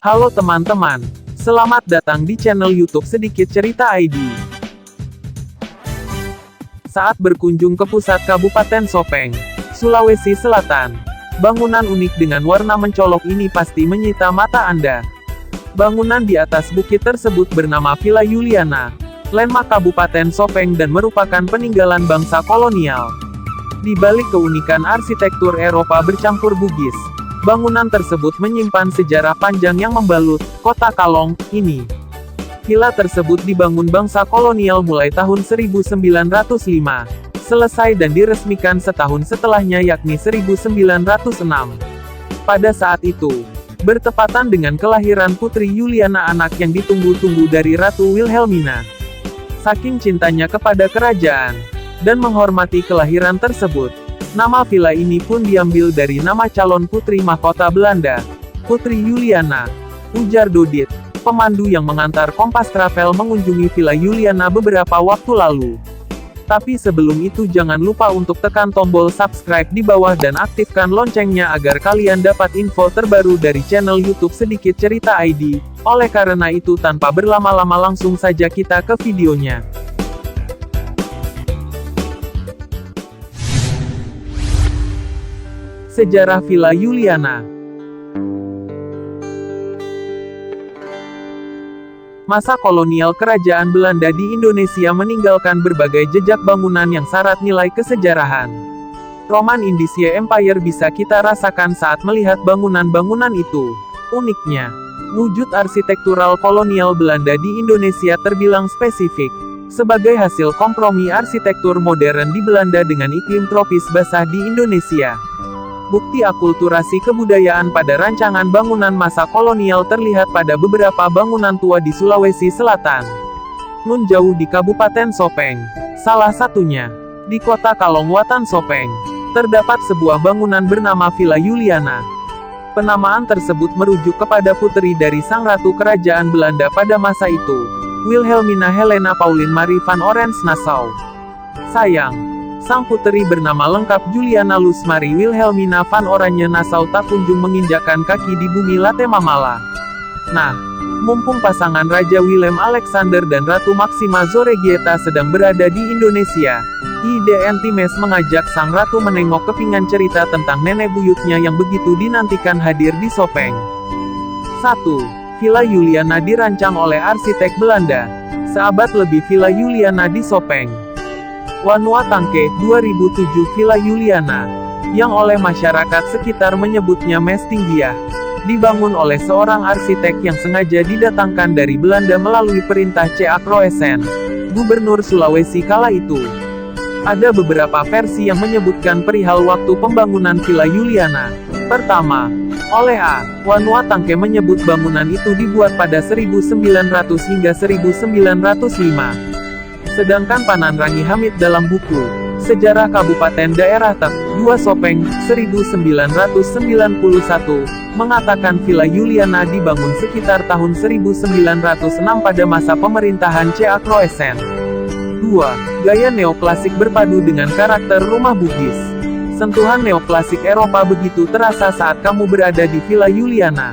Halo teman-teman, selamat datang di channel YouTube Sedikit Cerita ID. Saat berkunjung ke pusat Kabupaten Sopeng, Sulawesi Selatan, bangunan unik dengan warna mencolok ini pasti menyita mata Anda. Bangunan di atas bukit tersebut bernama Villa Juliana, landmark Kabupaten Sopeng dan merupakan peninggalan bangsa kolonial. Di balik keunikan arsitektur Eropa bercampur Bugis, bangunan tersebut menyimpan sejarah panjang yang membalut kota Kalong ini. Villa tersebut dibangun bangsa kolonial mulai tahun 1905, selesai dan diresmikan setahun setelahnya yakni 1906. Pada saat itu, bertepatan dengan kelahiran Putri Juliana, anak yang ditunggu-tunggu dari Ratu Wilhelmina. Saking cintanya kepada kerajaan dan menghormati kelahiran tersebut, nama villa ini pun diambil dari nama calon putri mahkota Belanda, Putri Juliana, ujar Dodit, pemandu yang mengantar Kompas Travel mengunjungi Villa Juliana beberapa waktu lalu. Tapi sebelum itu jangan lupa untuk tekan tombol subscribe di bawah dan aktifkan loncengnya agar kalian dapat info terbaru dari channel YouTube Sedikit Cerita ID. Oleh karena itu tanpa berlama-lama langsung saja kita ke videonya. Sejarah Villa Juliana. Masa kolonial Kerajaan Belanda di Indonesia meninggalkan berbagai jejak bangunan yang syarat nilai kesejarahan. Roman Indiese Empire bisa kita rasakan saat melihat bangunan-bangunan itu. Uniknya, wujud arsitektural kolonial Belanda di Indonesia terbilang spesifik, sebagai hasil kompromi arsitektur modern di Belanda dengan iklim tropis basah di Indonesia. Bukti akulturasi kebudayaan pada rancangan bangunan masa kolonial terlihat pada beberapa bangunan tua di Sulawesi Selatan. Nun jauh di Kabupaten Sopeng, salah satunya, di kota Kalong Watan Sopeng, terdapat sebuah bangunan bernama Villa Juliana. Penamaan tersebut merujuk kepada putri dari sang ratu kerajaan Belanda pada masa itu, Wilhelmina Helena Pauline Marie van Oranje-Nassau. Sayang, sang puteri bernama lengkap Juliana Luz Marie Wilhelmina van Oranje-Nassau tak kunjung menginjakkan kaki di bumi Latemamala. Nah, mumpung pasangan Raja Willem Alexander dan Ratu Maxima Zoregieta sedang berada di Indonesia, IDN Times mengajak sang ratu menengok kepingan cerita tentang nenek buyutnya yang begitu dinantikan hadir di Sopeng. 1. Villa Juliana dirancang oleh arsitek Belanda. Seabad lebih Villa Juliana di Sopeng. Wanua Tangke, 2007. Villa Juliana, yang oleh masyarakat sekitar menyebutnya Mestingia, dibangun oleh seorang arsitek yang sengaja didatangkan dari Belanda melalui perintah C.A. Croesen, Gubernur Sulawesi kala itu. Ada beberapa versi yang menyebutkan perihal waktu pembangunan Villa Juliana. Pertama, oleh A. Wanua Tangke menyebut bangunan itu dibuat pada 1900 hingga 1905. Sedangkan Panan Rangi Hamid dalam buku Sejarah Kabupaten Daerah Tek 2 Sopeng, 1991, mengatakan Villa Juliana dibangun sekitar tahun 1906 pada masa pemerintahan C.A. Croesen. 2. Gaya neoklasik berpadu dengan karakter rumah Bugis. Sentuhan neoklasik Eropa begitu terasa saat kamu berada di Villa Juliana.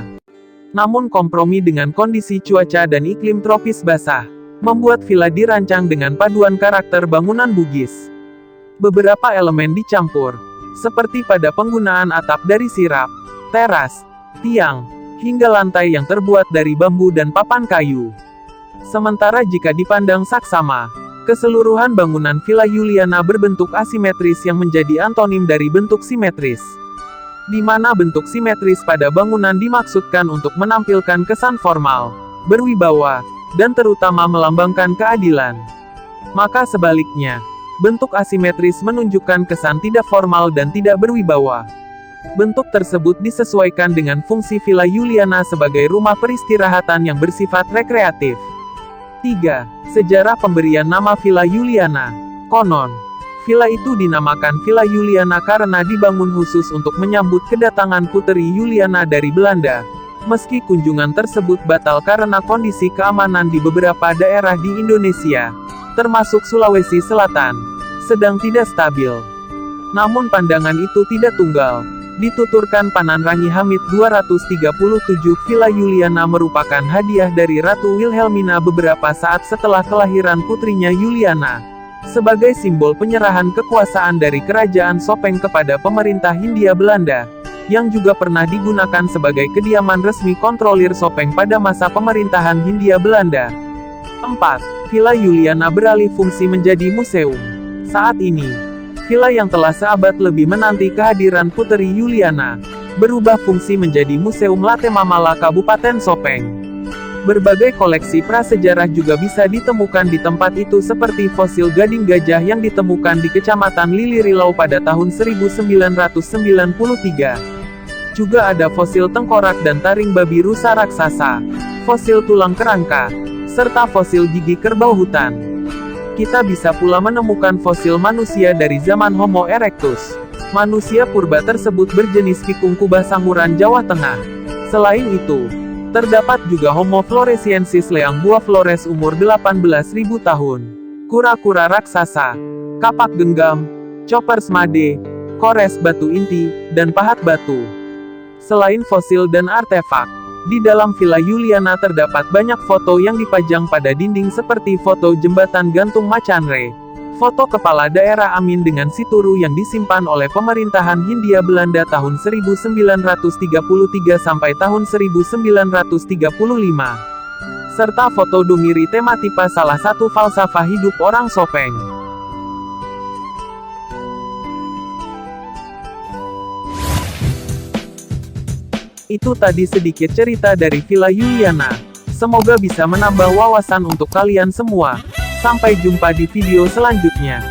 Namun kompromi dengan kondisi cuaca dan iklim tropis basah membuat villa dirancang dengan paduan karakter bangunan Bugis. Beberapa elemen dicampur, seperti pada penggunaan atap dari sirap, teras, tiang, hingga lantai yang terbuat dari bambu dan papan kayu. Sementara jika dipandang saksama, keseluruhan bangunan Villa Juliana berbentuk asimetris yang menjadi antonim dari bentuk simetris. Di mana bentuk simetris pada bangunan dimaksudkan untuk menampilkan kesan formal, berwibawa, dan terutama melambangkan keadilan. Maka sebaliknya, bentuk asimetris menunjukkan kesan tidak formal dan tidak berwibawa. Bentuk tersebut disesuaikan dengan fungsi Villa Juliana sebagai rumah peristirahatan yang bersifat rekreatif. 3. Sejarah pemberian nama Villa Juliana. Konon, villa itu dinamakan Villa Juliana karena dibangun khusus untuk menyambut kedatangan Puteri Juliana dari Belanda. Meski kunjungan tersebut batal karena kondisi keamanan di beberapa daerah di Indonesia, termasuk Sulawesi Selatan, sedang tidak stabil. Namun pandangan itu tidak tunggal. Dituturkan Pananrangi Hamid 237, Villa Juliana merupakan hadiah dari Ratu Wilhelmina beberapa saat setelah kelahiran putrinya Juliana. Sebagai simbol penyerahan kekuasaan dari Kerajaan Sopeng kepada pemerintah Hindia Belanda, yang juga pernah digunakan sebagai kediaman resmi kontrolir Sopeng pada masa pemerintahan Hindia Belanda. 4. Villa Juliana beralih fungsi menjadi museum. Saat ini, villa yang telah seabad lebih menanti kehadiran Puteri Juliana, berubah fungsi menjadi Museum Latemamala Kabupaten Sopeng. Berbagai koleksi prasejarah juga bisa ditemukan di tempat itu seperti fosil gading gajah yang ditemukan di Kecamatan Lilirilau pada tahun 1993. Juga ada fosil tengkorak dan taring babi rusa raksasa, fosil tulang kerangka, serta fosil gigi kerbau hutan. Kita bisa pula menemukan fosil manusia dari zaman Homo erectus. Manusia purba tersebut berjenis pikung kubah Sanguran Jawa Tengah. Selain itu, terdapat juga Homo floresiensis leang buah Flores umur 18.000 tahun. Kura-kura raksasa, kapak genggam, choppers made, kores batu inti, dan pahat batu. Selain fosil dan artefak, di dalam Villa Juliana terdapat banyak foto yang dipajang pada dinding seperti foto jembatan gantung Macanre, foto kepala daerah Amin dengan Situru yang disimpan oleh pemerintahan Hindia Belanda tahun 1933 sampai tahun 1935, serta foto Dumiri Tematipa salah satu falsafah hidup orang Sopeng. Itu tadi sedikit cerita dari Villa Juliana. Semoga bisa menambah wawasan untuk kalian semua. Sampai jumpa di video selanjutnya.